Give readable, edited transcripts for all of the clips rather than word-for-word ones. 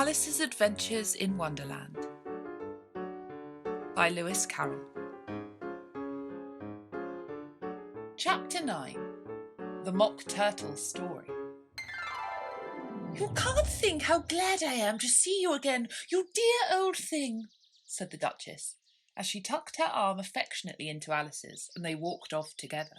Alice's Adventures in Wonderland by Lewis Carroll. Chapter 9. The Mock Turtle's Story. "You can't think how glad I am to see you again, you dear old thing," said the Duchess, as she tucked her arm affectionately into Alice's and they walked off together.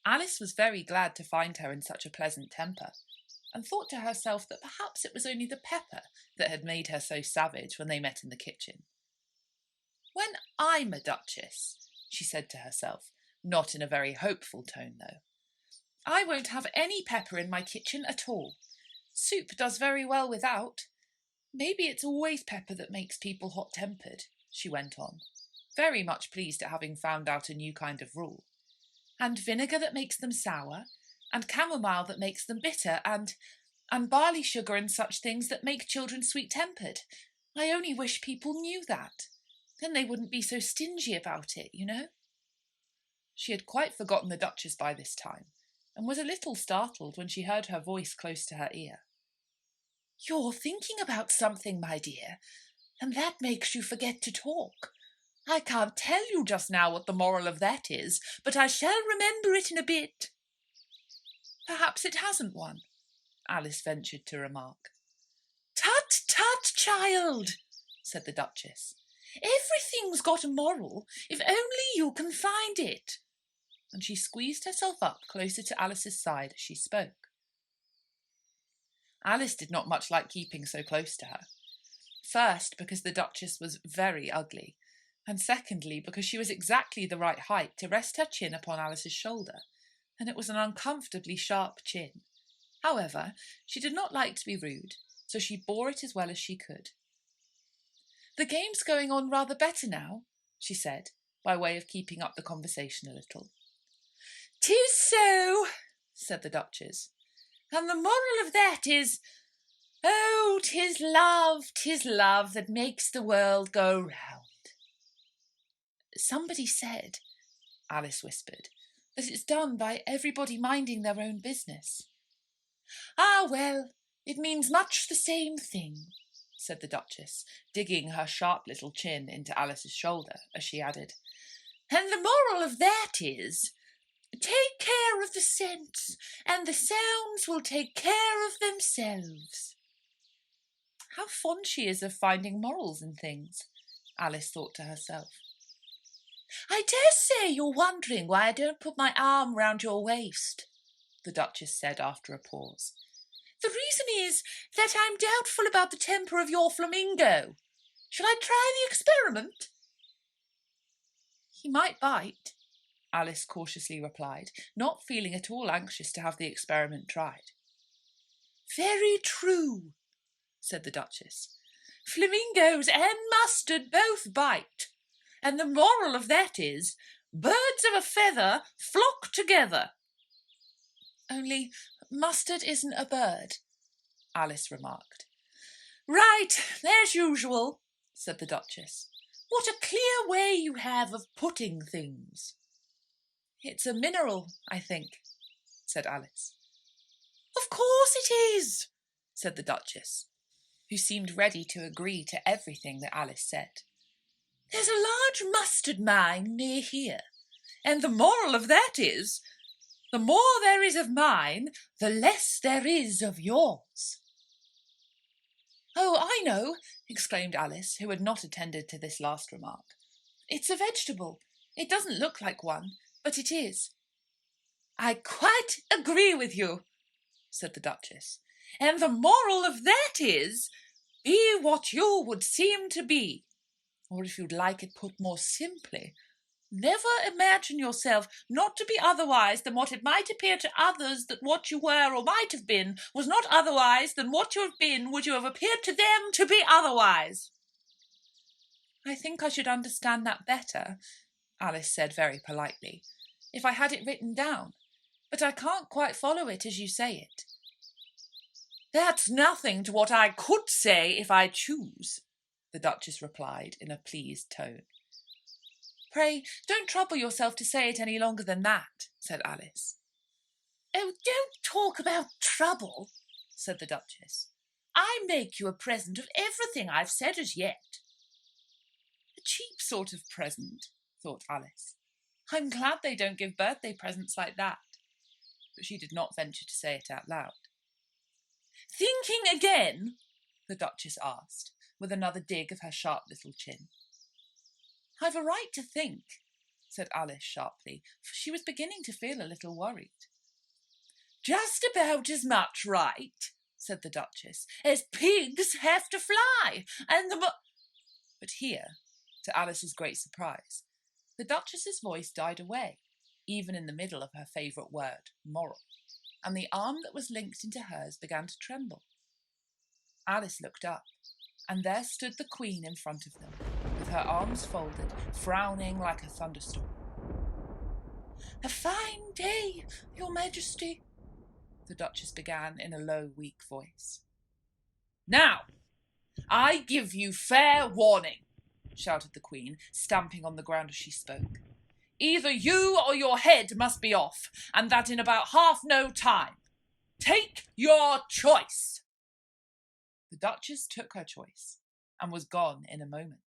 Alice was very glad to find her in such a pleasant temper, and thought to herself that perhaps it was only the pepper that had made her so savage when they met in the kitchen. "When I'm a duchess," she said to herself, not in a very hopeful tone though, "I won't have any pepper in my kitchen at all. Soup does very well without. Maybe it's always pepper that makes people hot-tempered," she went on, very much pleased at having found out a new kind of rule. "And vinegar that makes them sour, and chamomile that makes them bitter, and barley sugar and such things that make children sweet-tempered. I only wish people knew that. Then they wouldn't be so stingy about it, you know." She had quite forgotten the Duchess by this time, and was a little startled when she heard her voice close to her ear. "You're thinking about something, my dear, and that makes you forget to talk. I can't tell you just now what the moral of that is, but I shall remember it in a bit." "Perhaps it hasn't one," Alice ventured to remark. "Tut, tut, child," said the Duchess. "Everything's got a moral, if only you can find it." And she squeezed herself up closer to Alice's side as she spoke. Alice did not much like keeping so close to her. First, because the Duchess was very ugly, and secondly, because she was exactly the right height to rest her chin upon Alice's shoulder, and it was an uncomfortably sharp chin. However, she did not like to be rude, so she bore it as well as she could. "The game's going on rather better now," she said, by way of keeping up the conversation a little. "'Tis so," said the Duchess, "and the moral of that is, oh, 'tis love that makes the world go round." "Somebody said," Alice whispered, "that it's done by everybody minding their own business." "Ah, well, it means much the same thing," said the Duchess, digging her sharp little chin into Alice's shoulder as she added, "and the moral of that is, take care of the scents, and the sounds will take care of themselves." How fond she is of finding morals in things, Alice thought to herself. "I dare say you're wondering why I don't put my arm round your waist," the Duchess said after a pause. "The reason is that I'm doubtful about the temper of your flamingo. Shall I try the experiment?" "He might bite," Alice cautiously replied, not feeling at all anxious to have the experiment tried. "Very true," said the Duchess. "Flamingos and mustard both bite. And the moral of that is, birds of a feather flock together." "Only mustard isn't a bird," Alice remarked. "Right, as usual," said the Duchess. "What a clear way you have of putting things." "It's a mineral, I think," said Alice. "Of course it is," said the Duchess, who seemed ready to agree to everything that Alice said. "There's a large mustard mine near here, and the moral of that is, the more there is of mine, the less there is of yours." "Oh, I know," exclaimed Alice, who had not attended to this last remark. "It's a vegetable. It doesn't look like one, but it is." "I quite agree with you," said the Duchess. "And the moral of that is, be what you would seem to be. Or if you'd like it put more simply, never imagine yourself not to be otherwise than what it might appear to others that what you were or might have been was not otherwise than what you have been would you have appeared to them to be otherwise." "I think I should understand that better," Alice said very politely, "if I had it written down, but I can't quite follow it as you say it." "That's nothing to what I could say if I choose," the Duchess replied in a pleased tone. "Pray, don't trouble yourself to say it any longer than that," said Alice. "Oh, don't talk about trouble," said the Duchess. I make you a present of everything I've said as yet. A cheap sort of present, thought Alice. I'm glad they don't give birthday presents like that. But she did not venture to say it out loud. Thinking again? The Duchess asked, with another dig of her sharp little chin. I've a right to think, said Alice sharply, for she was beginning to feel a little worried. Just about as much right, said the Duchess, as pigs have to fly, and But here, to Alice's great surprise, the Duchess's voice died away, even in the middle of her favourite word, moral, and the arm that was linked into hers began to tremble. Alice looked up, and there stood the Queen in front of them, with her arms folded, frowning like a thunderstorm. A fine day, Your Majesty, the Duchess began in a low, weak voice. Now, I give you fair warning, shouted the Queen, stamping on the ground as she spoke. Either you or your head must be off, and that in about half no time. Take your choice. The Duchess took her choice, and was gone in a moment.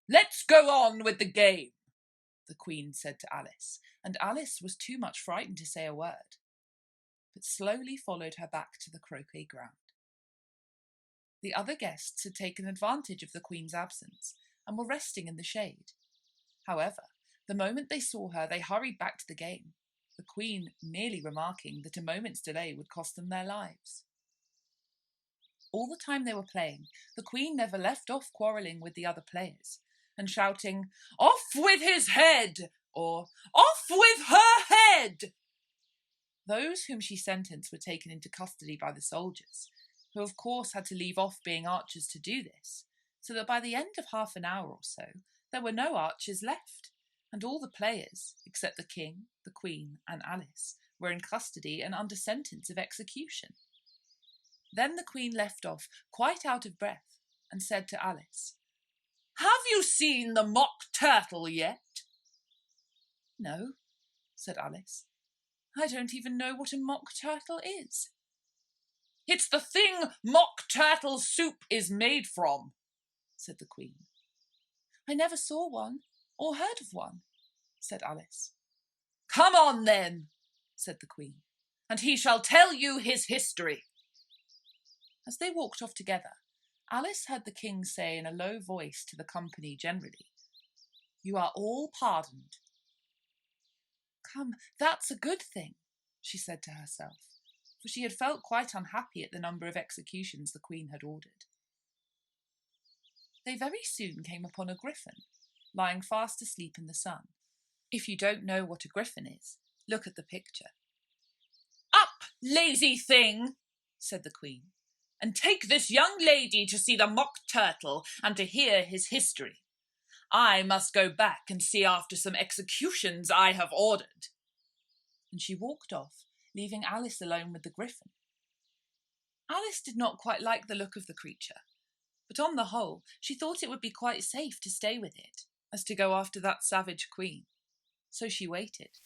Let's go on with the game, the Queen said to Alice, and Alice was too much frightened to say a word, but slowly followed her back to the croquet ground. The other guests had taken advantage of the Queen's absence, and were resting in the shade. However, the moment they saw her, they hurried back to the game, the Queen merely remarking that a moment's delay would cost them their lives. All the time they were playing, the Queen never left off quarrelling with the other players, and shouting, "Off with his head!" or "Off with her head!" Those whom she sentenced were taken into custody by the soldiers, who of course had to leave off being archers to do this, so that by the end of half an hour or so, there were no archers left, and all the players, except the King, the Queen, and Alice, were in custody and under sentence of execution. Then the Queen left off, quite out of breath, and said to Alice, "Have you seen the mock turtle yet?" "No," said Alice. "I don't even know what a mock turtle is." "It's the thing mock turtle soup is made from," said the Queen. "I never saw one, or heard of one," said Alice. "Come on, then," said the Queen, "and he shall tell you his history." As they walked off together, Alice heard the King say in a low voice to the company generally, "You are all pardoned." "Come, that's a good thing," she said to herself, for she had felt quite unhappy at the number of executions the Queen had ordered. They very soon came upon a griffin, lying fast asleep in the sun. If you don't know what a griffin is, look at the picture. "Up, lazy thing," said the Queen, "and take this young lady to see the mock turtle and to hear his history. I must go back and see after some executions I have ordered." And she walked off, leaving Alice alone with the griffin. Alice did not quite like the look of the creature, but on the whole she thought it would be quite safe to stay with it, as to go after that savage Queen. So she waited.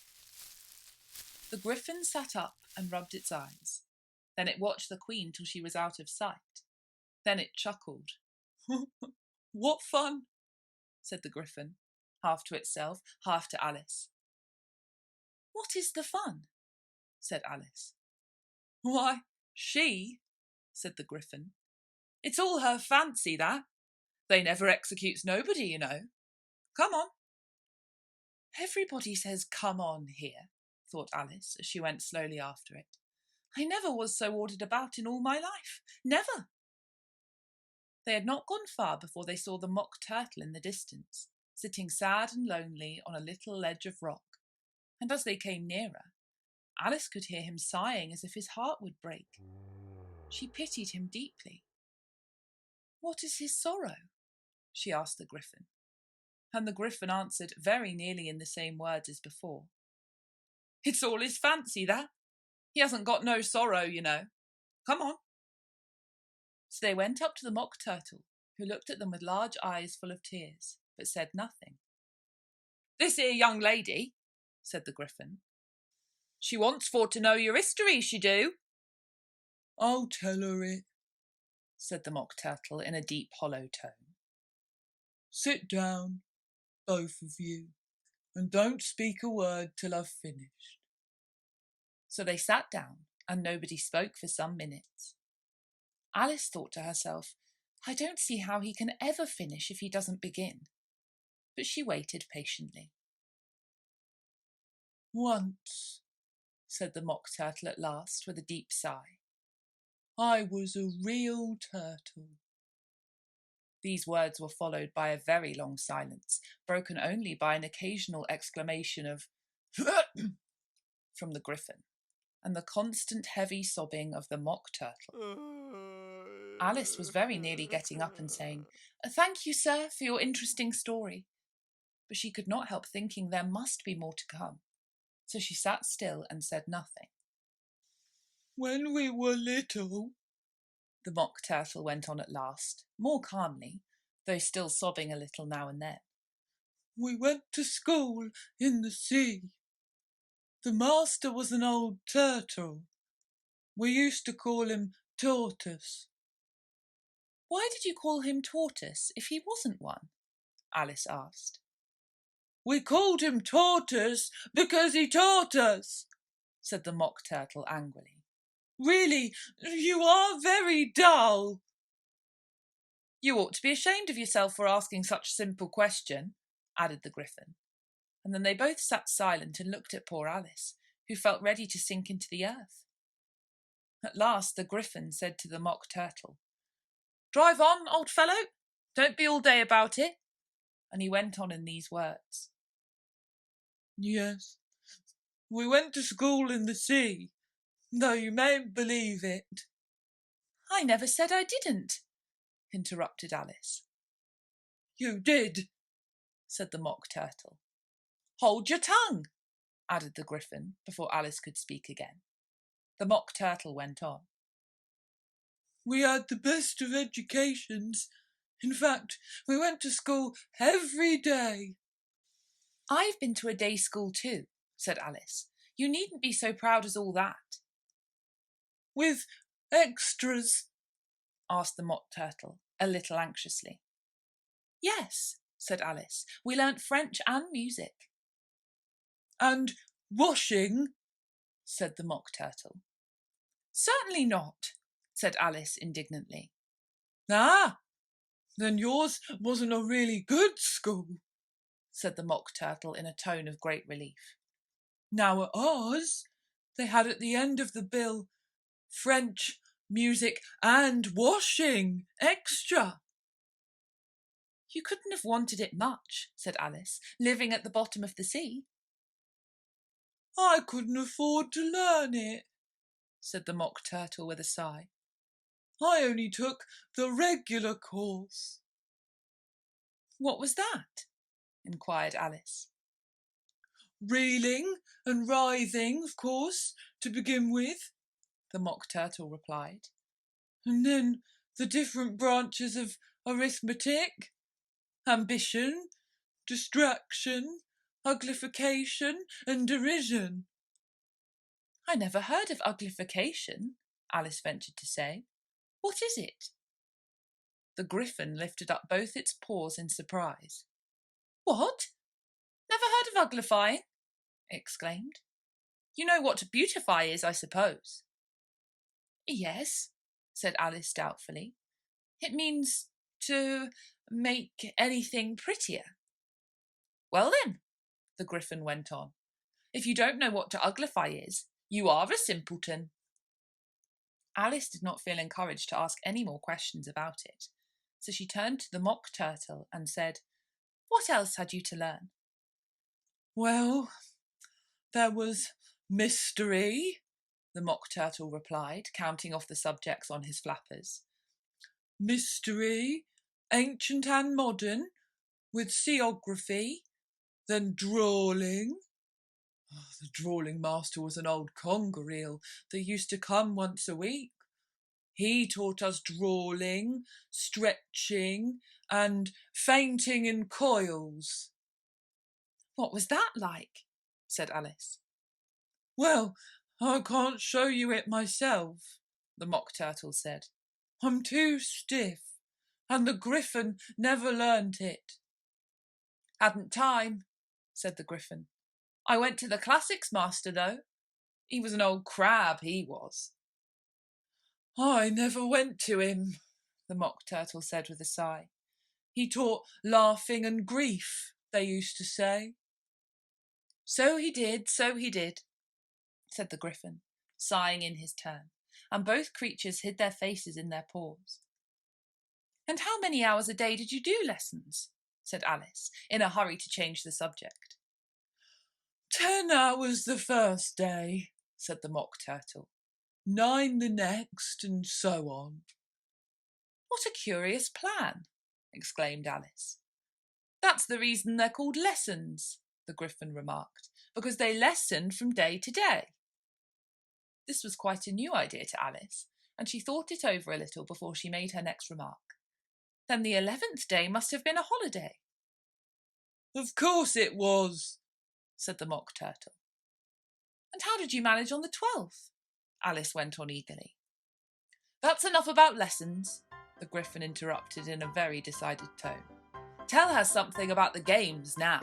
The griffin sat up and rubbed its eyes. Then it watched the Queen till she was out of sight. Then it chuckled. "What fun!" said the griffin, half to itself, half to Alice. "What is the fun?" said Alice. "Why, she," said the griffin. "It's all her fancy, that. They never executes nobody, you know. Come on." "Everybody says 'come on' here," thought Alice as she went slowly after it. "I never was so ordered about in all my life. Never." They had not gone far before they saw the mock turtle in the distance, sitting sad and lonely on a little ledge of rock, and as they came nearer, Alice could hear him sighing as if his heart would break. She pitied him deeply. "What is his sorrow?" she asked the griffin, and the griffin answered very nearly in the same words as before. "It's all his fancy, that. He hasn't got no sorrow, you know. Come on." So they went up to the mock turtle, who looked at them with large eyes full of tears, but said nothing. "This here young lady," said the griffin, "she wants for to know your history, she do." "I'll tell her it," said the Mock Turtle in a deep, hollow tone. Sit down, both of you, and don't speak a word till I've finished. So they sat down, and nobody spoke for some minutes. Alice thought to herself, I don't see how he can ever finish if he doesn't begin. But she waited patiently. Once, said the Mock Turtle at last with a deep sigh, I was a real turtle. These words were followed by a very long silence, broken only by an occasional exclamation of from the Griffin, and the constant heavy sobbing of the Mock Turtle. Alice was very nearly getting up and saying, Thank you, sir, for your interesting story. But she could not help thinking there must be more to come, so she sat still and said nothing. When we were little, the Mock Turtle went on at last, more calmly, though still sobbing a little now and then. We went to school in the sea. The master was an old turtle. We used to call him Tortoise. Why did you call him Tortoise if he wasn't one? Alice asked. We called him Tortoise because he taught us, said the Mock Turtle angrily. Really, you are very dull. You ought to be ashamed of yourself for asking such a simple question, added the Griffin. And then they both sat silent and looked at poor Alice, who felt ready to sink into the earth. At last the Griffin said to the Mock Turtle, Drive on, old fellow. Don't be all day about it. And he went on in these words. Yes, we went to school in the sea, though you mayn't believe it. I never said I didn't, interrupted Alice. You did, said the Mock Turtle. Hold your tongue, added the Griffin, before Alice could speak again. The Mock Turtle went on. We had the best of educations. In fact, we went to school every day. I've been to a day school too, said Alice. You needn't be so proud as all that. With extras? Asked the Mock Turtle, a little anxiously. Yes, said Alice. We learnt French and music. And washing? Said the Mock Turtle. Certainly not, said Alice indignantly. Ah, then yours wasn't a really good school, said the Mock Turtle in a tone of great relief. Now at ours, they had at the end of the bill French, music and washing extra. You couldn't have wanted it much, said Alice, living at the bottom of the sea. I couldn't afford to learn it, said the Mock Turtle with a sigh. I only took the regular course. What was that? Inquired Alice. Reeling and writhing, of course, to begin with, the Mock Turtle replied. And then the different branches of arithmetic, ambition, distraction, uglification and derision. I never heard of uglification, Alice ventured to say. What is it? The Griffin lifted up both its paws in surprise. What? Never heard of uglifying? It exclaimed. You know what beautify is, I suppose. Yes, said Alice doubtfully. It means to make anything prettier. Well then, the Griffin went on, if you don't know what to uglify is, you are a simpleton. Alice did not feel encouraged to ask any more questions about it, so she turned to the Mock Turtle and said, What else had you to learn? Well, there was mystery, the Mock Turtle replied, counting off the subjects on his flappers. Mystery, ancient and modern, with seography, then drawling. The drawling master was an old conger eel that used to come once a week. He taught us drawling, stretching, and fainting in coils. What was that like? Said Alice. Well, I can't show you it myself, the Mock Turtle said. I'm too stiff, and the Griffin never learnt it. Hadn't time, said the Griffin. I went to the classics master, though. He was an old crab, he was. I never went to him, the Mock Turtle said with a sigh. He taught laughing and grief, they used to say. So he did, said the Griffin, sighing in his turn, and both creatures hid their faces in their paws. And how many hours a day did you do lessons? Said Alice, in a hurry to change the subject. 10 hours the first day, said the Mock Turtle. 9 the next, and so on. What a curious plan, exclaimed Alice. That's the reason they're called lessons, the Griffin remarked, because they lesson from day to day. This was quite a new idea to Alice, and she thought it over a little before she made her next remark. Then the 11th day must have been a holiday. Of course it was, said the Mock Turtle. And how did you manage on the 12th? Alice went on eagerly. That's enough about lessons, the Griffin interrupted in a very decided tone. Tell her something about the games now.